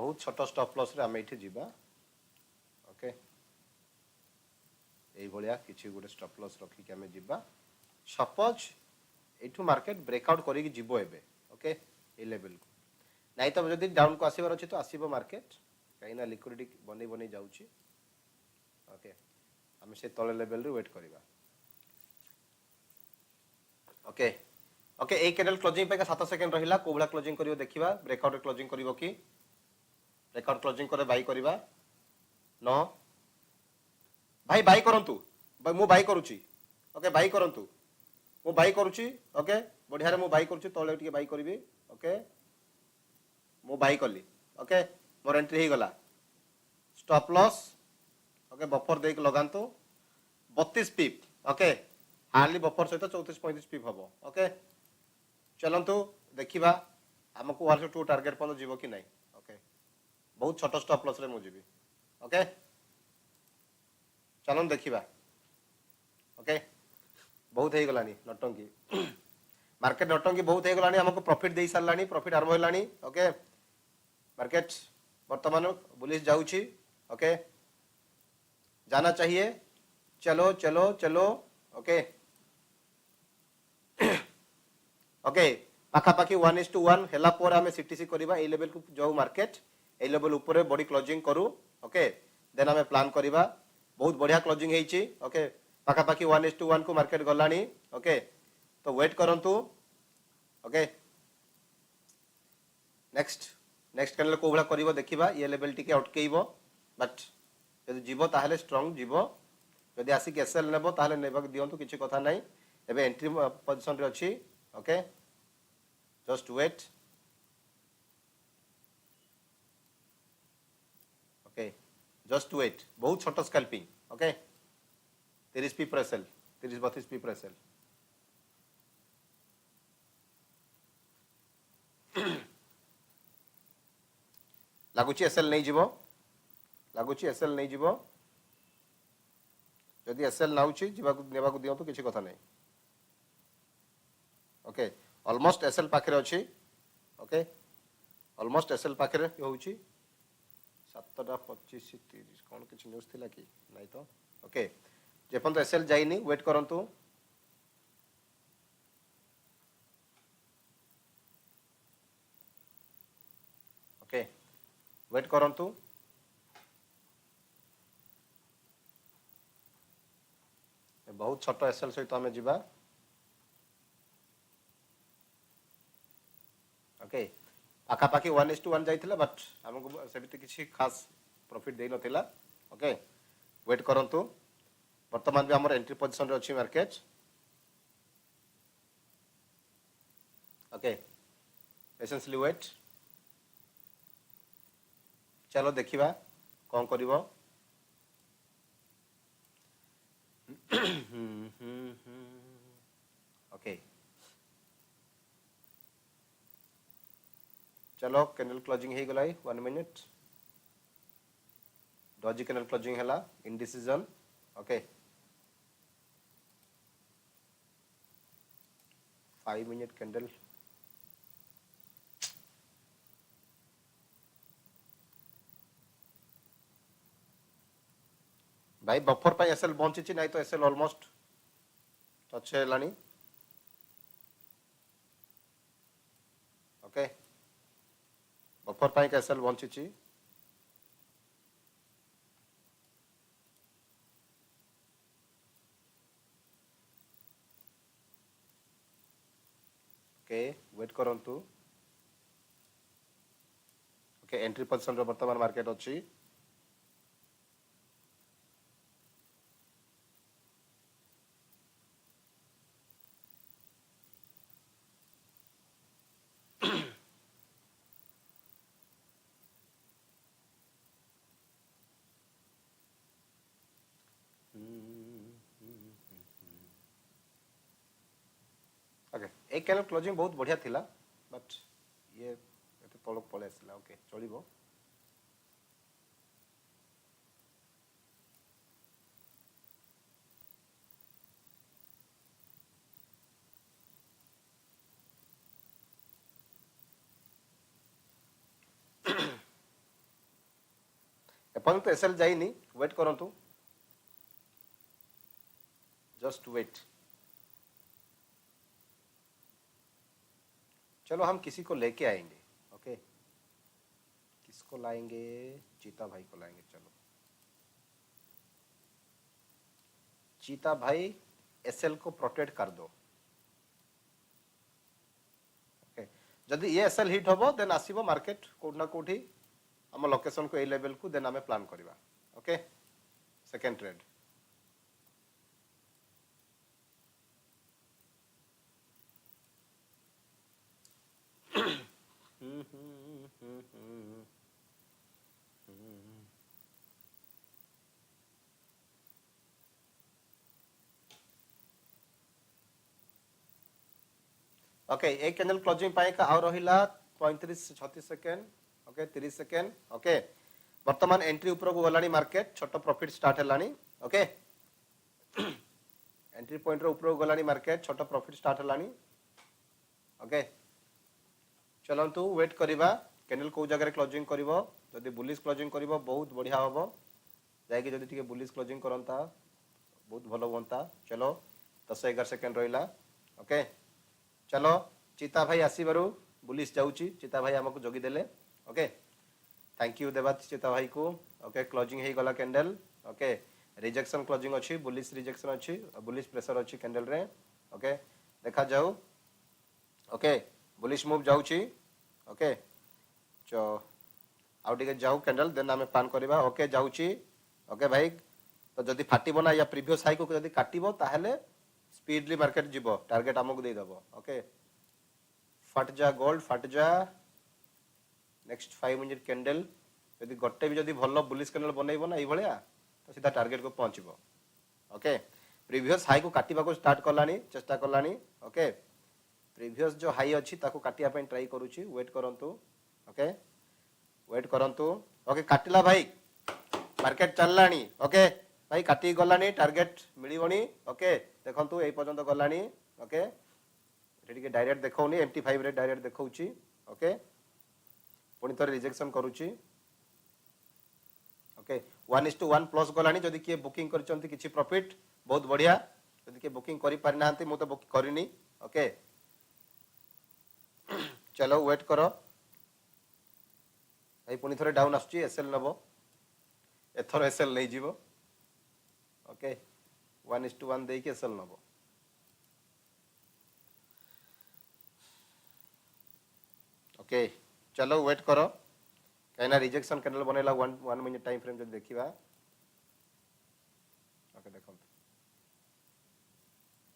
बहुत छोट stop loss रे आम ये जीवा ओके ये किसी गोटे स्टॉप लॉस रखिक आम जीवा सपोज एठू मार्केट ब्रेकआउट करी जीवो एबे ओके ए लेवल को नहीं तो जब डाउन को आसबार अच्छे तो आसब मार्केट कहीं लिक्विडिटी बनी बनी जाऊँगी ओके आम से तले लेवल वेट करवा ओके ओके एक कैंडल क्लोजिंग पे 7 सेकंड रहिला को भला क्लोजिंग करियो देखिबा ब्रेकआउट रे क्लोजिंग करिवो कि ब्रेकआउट क्लोजिंग करे बाय करबा नो भाई बाय करंतु भाई मु बाय करूची ओके बाय करंतु मु बाय करूची ओके बढ़िया रे मु बाय करूची तळे टिके बाय करबी ओके मु बाय करली ओके मोर एंट्री हो गला स्टॉप लॉस ओके बफर देक लगांतु 32 पिप ओके हार्डली बफर सहित 34-35 पिप हम ओके चलतु देखा आमको 102 टार्गेट पर्यटन जीव कि नहीं ओके बहुत छोट स्टॉप लॉस रे मु जीवी ओके चलन देखा ओके बहुत हो गलानी नटंकी मार्केट नटंकी बहुत हो गलानी हमको प्रॉफिट दे सारलानी प्रॉफिट आरंभ होलानी ओके मार्केट वर्तमान बुलिश जाउची ओके जाना चाहिए चलो चलो चलो ओके ओके पाखापाखि 1:1 हेला पर आमे सीटीसी करबा ए लेवल को जाऊ मार्केट ए लेवल ऊपर बड़ी क्लोजिंग करू ओके देन आमे प्लान करबा बहुत बढ़िया क्लोजिंग हेची ओके पाखापाखि 1:1 को मार्केट गलानी ओके तो वेट करंतु ओके नेक्स्ट कैंडल को भला करबो देखिबा ये लेवल टिके अटकेइबो बट यदि जीवो ताहले स्ट्रांग जीवो यदि आसिक एसएल नेबो ताहले नेबाक दियंतु किछि कथा नाही एबे एंट्री पोजीशन रे अछि okay just wait okay just wait बहुत छोट स्कैल्पिंग ओके 30 पी प्रेसेल 30-32 पी प्रेसेल लागुची एसएल नहीं जीवो लागुची एसएल नहीं जीवो जदि एसएल नाउची जीवाकु नेबाकु दियंतु किछि कथा नहीं ओके ऑलमोस्ट एसएल पाखरे अछि ओके ऑलमोस्ट एसएल पाखरे होउची 7:25-30 कोन किछि न्यूज़ थिला कि नहीं तो ओके जेपन तो एसएल जाइनी वेट करंतु ओके वेट करंतु बहुत छोट एसएल सहित आम जीवा ओके पाखापाखि 1:1 जाइथिला बट हमको सेबित किसी खास प्रॉफिट दे नथिला ओके वेट करंतु वर्तमान भी हमर एंट्री पोजीशन रे अछि मार्केट ओके पेशेंसली वेट चलो देखिबा कौन करिवो ओके चलो कैंडल क्लोजिंग हो गलाई 1 मिनट डॉजी कैंडल क्लोजिंग हैला इंडिसीजन ओके 5 मिनट कैंडल भाई बफर पर एसएल पहुंची नहीं तो एसएल ऑलमोस्ट टच हेलानी ओके बफर पर एसएल पहुंची ओके वेट करंतु ओके एंट्री पोजीशन रो वर्तमान मार्केट अछि ओके एक कैंडल क्लोजिंग बहुत बढ़िया थिला बट ये एते तळक पळे आसिला ओके चलिबो एपर्यंत एसएल जाइनी वेट करंतु जस्ट वेट चलो हम किसी को लेके आएंगे ओके किसको लाएंगे चीता भाई को लाएंगे चलो चीता भाई एसएल को प्रोटेक्ट कर दो ओके जदि ये एसएल हिट होबो देन आसीबो मार्केट कोठना कोठी हम लोकेशन को ए लेवल को देन हमें प्लान करबा ओके सेकंड ट्रेड ओके एक कैंडल क्लोजिंग पाए का और रहिला 35 36 सेकंड ओके 30 सेकंड ओके वर्तमान एंट्री ऊपर को गलानी मार्केट छोटो प्रॉफिट स्टार्ट हेलानी ओके एंट्री पॉइंट रो ऊपर को गलानी मार्केट छोटो प्रॉफिट स्टार्ट हेलानी ओके चलंतु वेट करिबा कैंडल को जगह क्लोजिंग करिवो जदी बुलिश क्लोजिंग करिवो बहुत बढ़िया होबो जाय कि जदी टिके बुलिश क्लोजिंग करंता बहुत भलो होंता चलो 10 11 सेकंड रहिला ओके चलो चीता भाई आसीबारु बुलिश जाउची चीता भाई हमको जोगी देले ओके थैंक यू देबा चीता भाई को ओके क्लोजिंग हे गला कैंडल ओके रिजेक्शन क्लोजिंग अछि बुलिश रिजेक्शन अछि बुलिश प्रेशर अछि कैंडल रे ओके देखा जाऊ ओके बुलिश मूव जाउची ओके चो आउ टिके जाऊ कैंडल देन हमें प्लान करबा ओके जाउची ओके भाई तो जदी फाटिबो ना या प्रीवियस हाई को जदी काटिबो ताहले स्पीडली मार्केट जीवो टारगेट हमको दे दबो ओके फट जा गोल्ड फट जा नेक्स्ट 5 मिनट कैंडल यदि गोटे भी जदी भलो बुलिश कैंडल बनैबो ना ई भलिया तो सीधा टारगेट को पहुंचबो ओके प्रीवियस हाई को काटिबा को स्टार्ट करलानी चेष्टा करलानी ओके प्रीवियस जो हाई अछि ताको काटिया पे ट्राई करूची वेट करंतु ओके वेट करंतु ओके काटिला भाई मार्केट चललानी ओके भाई काटी गलानी टारगेट मिलिबोनी ओके देखंतु ए पर्यंत गलानी ओके एठी के डायरेक्ट देखौनी MT5 रे डायरेक्ट देखौची ओके पुनी थोर रिजेक्शन करूची ओके 1:1 प्लस गलानी जदी के बुकिंग करचंती किछि प्रॉफिट बहुत बढ़िया जदी के बुकिंग करि पारि नाहंती मु तो बुक करिनी ओके चलो वेट करो भाई पुनी थोर डाउन आछी एसएल नबो एथर एसएल नै जीवो ओके 1:1 दे के एसएल नबो ओके चलो वेट करो कहना रिजेक्शन कैंडल बनेला 1 मिनट टाइम फ्रेम जो देखिबा ओके देखो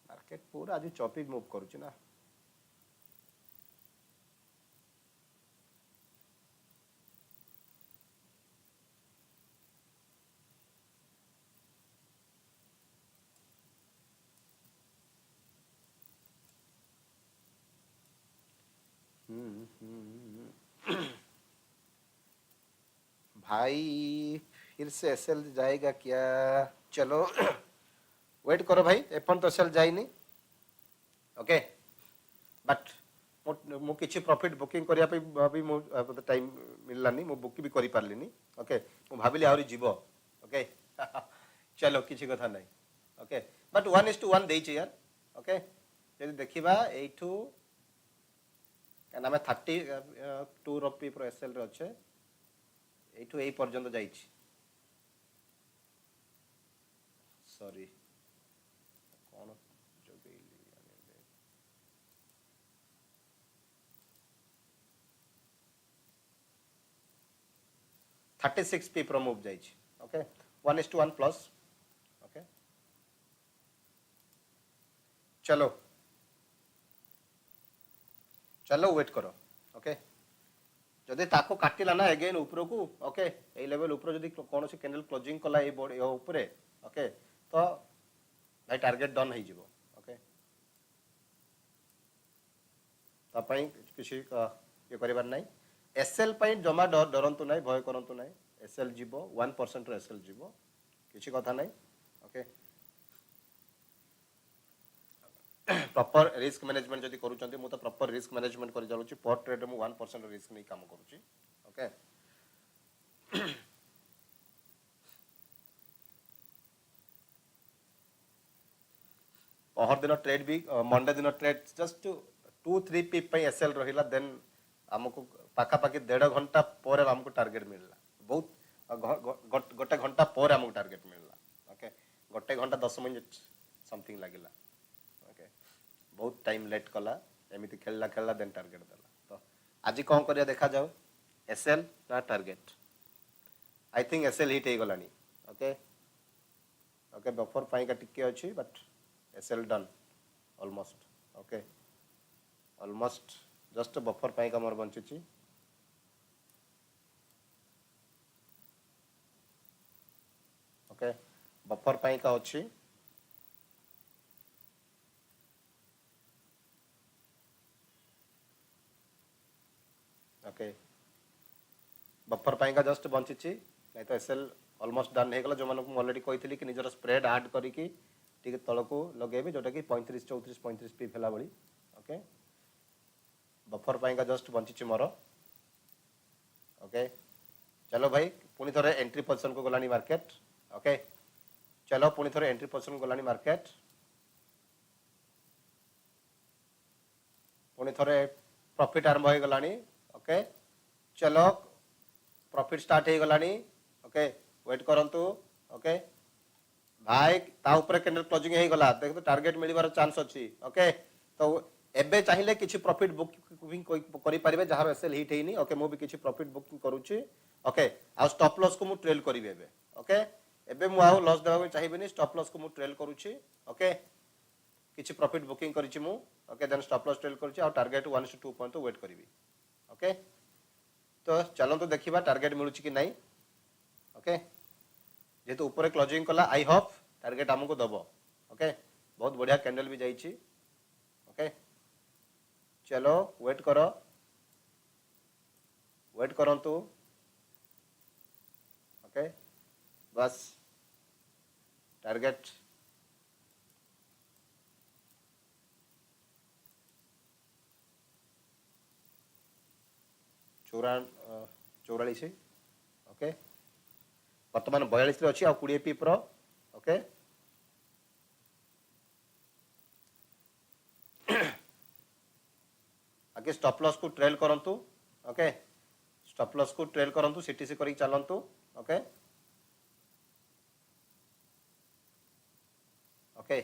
मार्केट पूरा आज चॉपिक मूव करूची ना भाई फिर से एसएल जाएगा क्या चलो वेट करो भाई एपन तो एसएल जाइनी ओके बट मु किछि प्रॉफिट बुकिंग करिया पे अभी मु टाइम मिललानी मु बुक भी करि पारलिनी ओके मु भाबिली आउरी जीवो ओके चलो किछि कथा नै ओके बट 1:1 देछि यार ओके यदि देखिबा एठू काना 32 रुपी प्रो एसएल रे अछि एठू ए पर्यंत जाइछि सॉरी कोन जोगैली 36 पी प्रो मूव जाइछि ओके 1:1 प्लस ओके चलो चलो वेट करो ओके जदि ताको काटिला ना अगेन ऊपर को ओके ए लेवल ऊपर जदि कोन से कैंडल क्लोजिंग कला ए बॉडी ऊपर ओके तो भाई टारगेट डन हो जिवो ओके तापई किसी ये करिबार नै एसएल पई जमा डरंतु नै भय करंतु नै एसएल जिवो 1% रो एसएल जिवो किसी कथा नै ओके प्रॉपर रिस्क मैनेजमेंट जदि करूचंती मु तो प्रॉपर रिस्क मैनेजमेंट कर जालुची पर ट्रेड में 1% रिस्क नहीं काम करूची ओके पहर दिन ट्रेड भी मंडे दिन ट्रेड जस्ट 2-3 पिप एसएल रहिला देन हमको पाखापाखि 1.5 घंटा पर हमको टार्गेट मिलला बहुत गोटे घंटा पर हमको टार्गेट मिलला ओके गोटे घंटा 10 मिनिट समथिंग लागिला ओके बहुत टाइम लेट कला एमिति खेलला देन टार्गेट देला तो आज कौन करिया देखा जाओ एसएल ना target I think SL hit हे गलानी ओके ओके बफर पाई का टिके अछि but SL done almost okay almost just buffer पाई का मोर बंचुची ओके बफर पाई का अछि ओके बफर पाई का जस्ट बंचुची नहीं तो एसएल ऑलमोस्ट डन हे गला जो मानको ऑलरेडी कहितली कि निजर स्प्रेड ऐड करी कि ठीक तलको लगेबे जोटा कि 35 34 35 पी फेला बड़ी ओके बफर पाई का जस्ट बंचीची मोर ओके चलो भाई पुनी थोड़े एंट्री पोजीशन को गलानी मार्केट ओके चलो पुनी थोड़े एंट्री पोजीशन को गलानी मार्केट पुनी थोड़े प्रॉफिट आरंभ हो गलानी ओके चलो प्रॉफिट स्टार्ट हो गलानी ओके वेट करंतु ओके भाई ता ऊपर कैंडल क्लोजिंग हे गला देख तो टारगेट मिलिबार चांस अछि ओके तो एबे चाहिए किसी प्रॉफिट बुकिंग करि परिबे जहां एसएल हिट हेनी ओके मु भी किसी प्रॉफिट बुकिंग करूची ओके आ स्टॉप लॉस को मु ट्रेल करिवे एबे ओके एबे मु आउ लॉस देबा चाहिबेनी स्टॉप लॉस को मु ट्रेल करूची ओके किसी प्रॉफिट बुकिंग करिची मु okay then stop loss trail करूची आ टारगेट 1:2 पॉइंट तो वेट करिवि ओके तो चलो तो देखिबा टारगेट मिलुची कि नहीं ओके जेतु ऊपर क्लोजिंग कला आई होप टारगेट हमको दबो ओके बहुत बढ़िया कैंडल भी जाइची ओके चलो वेट करंतु ओके बस टारगेट चौरालीस ओके वर्तमान 42 रे अछि आ 20 पी प्रो ओके आगे स्टॉप लॉस को ट्रेल करंतु ओके स्टॉप लॉस को ट्रेल करंतु सीटीसी करी चलंतु ओके ओके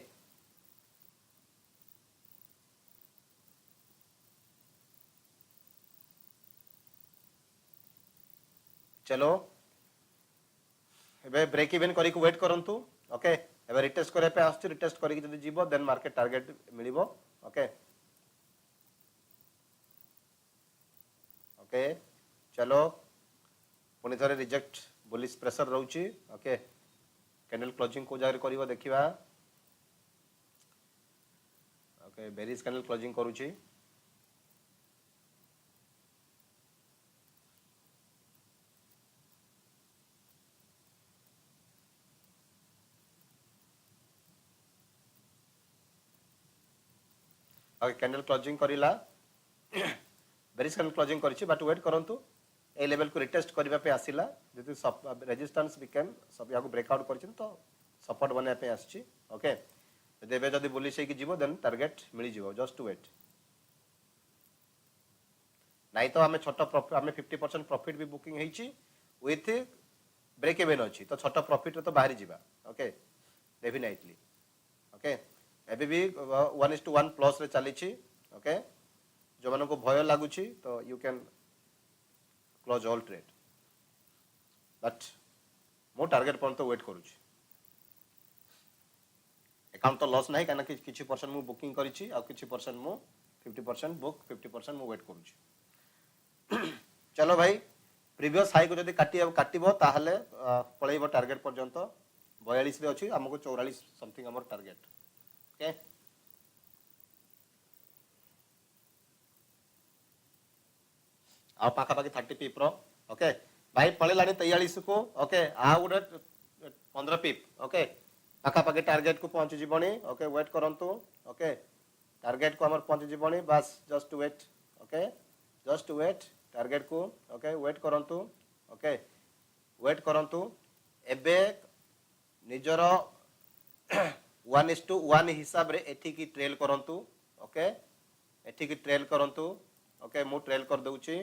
चलो एबे ब्रेक इवन करी को वेट करंतु ओके एबे रिटेस्ट करे पे आछी रिटेस्ट करी जदी जीवो देन मार्केट टारगेट मिलिबो ओके ओके चलो पुनी थरे रिजेक्ट बुलिश प्रेशर रहउची ओके कैंडल क्लोजिंग को जागर करिवो देखिबा ओके बेरिस कैंडल क्लोजिंग करूची ओके कैंडल क्लोजिंग करिला बेरिस कैंडल क्लोजिंग करिछि बट वेट करंतु ए लेवल को रिटेस्ट करबा पे आसिला जति रेजिस्टेंस बिकम सब याको ब्रेकआउट करछन तो सपोर्ट बने पे आछि ओके देबे जदी बुलिश हे कि जीवो देन टारगेट मिली जीवो जस्ट वेट नहीं तो हमें छोटा प्रॉफिट हमें 50% प्रॉफिट भी बुकिंग हेछि विथ ब्रेक इवन अछि तो छोटा प्रॉफिट तो बाहरी जीवा ओके डेफिनेटली ओके एबे भी 1:1 प्लस रे चली ओके जो मन को भय लगुची तो you can close all trade but मो टारगेट पॉइंट तो वेट करूची अकाउंट तो लॉस नहीं काना किछि परसेंट मु बुकिंग करिछि आ किछि परसेंट मु 50% बुक 50% मु वेट करूची चलो भाई प्रीवियस हाई को जदी काटिबो ताहले पळेइबो टारगेट पर्यंत 42 रे अछि हमको 44 समथिंग हमर टारगेट ओके आ पाखा पाखी 30 पी प्रो ओके भाई पळे लानी 43 को ओके आ गुडे 15 पीप ओके पाखा पाखी टारगेट को पहुंची जीवनी ओके वेट करंतु ओके टारगेट को हमर पहुंची जीवनी बस just wait okay just wait target को ओके वेट करंतु ओके वेट करंतु एबे निजरो 1:1 हिसाब रे एठी की ट्रेल करंतु ओके एठी की ट्रेल करंतु ओके मु ट्रेल कर दउची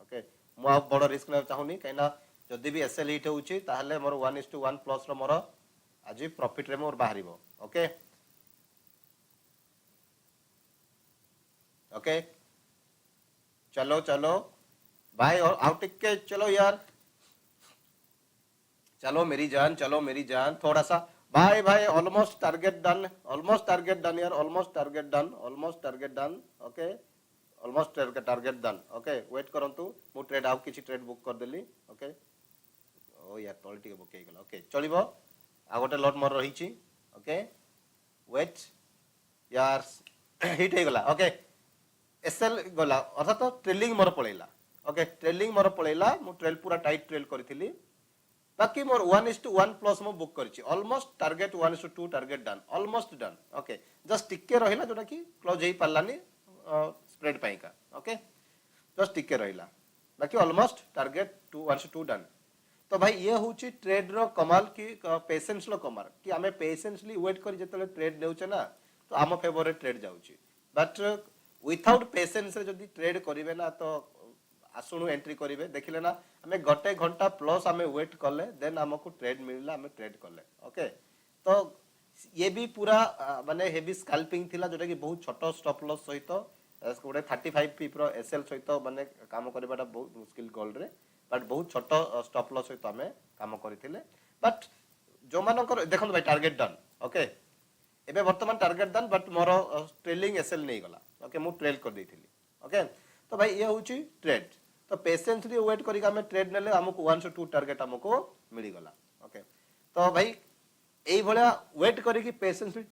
ओके मु आ बड़ रिस्क न चाहुनी कहिना जदी भी एसएल हिट होउची ताहले मोर 1:1 प्लस रो मोर आज प्रॉफिट रे मोर बाहरिबो ओके ओके चलो चलो भाई और आउट के चलो यार चलो मेरी जान थोड़ा सा भाई भाई ऑलमोस्ट टारगेट डन यार almost target done okay almost target done okay wait करंतु मु ट्रेड आउ किछि ट्रेड बुक कर देली ओके ओ यार तळ टिके बुक हे गेला ओके चलिबो आ गोटे लॉट मोर रहिछि ओके वेट यार हिट हे गेला ओके एसएल गला अर्थात ट्रेलिंग मोर पळेला ओके ट्रेलिंग मोर पळेला मु ट्रेल पूरा टाइट ट्रेल करथिली बाकी मोर 1:1 प्लस मो बुक करछि almost target 1:2 target done almost done okay just टिके रहिला जोटा कि क्लोज हे पालानी स्प्रेड पाई का ओके जस्ट टिके रहिला बाकी ऑलमोस्ट टारगेट 1:2 डन तो भाई ये होची ट्रेड रो कमाल की पेशेंस लो कमाल कि हमें पेशेंसली वेट करी जतले ट्रेड नेउचे ना तो आम फेवर रे ट्रेड जाउची बट विथआउट पेशेंस रे जदी ट्रेड करिवे ना तो आसुनु एंट्री करिवे देखिले ना हमें गोटे घंटा प्लस हमें वेट कले देन हमको ट्रेड मिलला हमें ट्रेड कले ओके तो ये भी पूरा माने हेवी स्कैल्पिंग थिला जोटा कि बहुत छोटो स्टॉप लॉस सहित गोटे 35 पीप रो एसएल सहित माने काम करबाटा बहुत मुश्किल गोल रे बट बहुत छोटो स्टॉप लॉस सहित हमें काम करथिले बट जो मानकर देखन भाई टारगेट डन ओके एबे वर्तमान target done but more trailing SL नहीं गला ओके मु ट्रेल कर देथिली ओके तो भाई ये होची ट्रेड तो पेशेंसली वेट करिक हमें ट्रेड नेले हमको 1:2 टारगेट हमको मिली गला ओके तो भाई एई भलिया वेट करिक पेशेंसली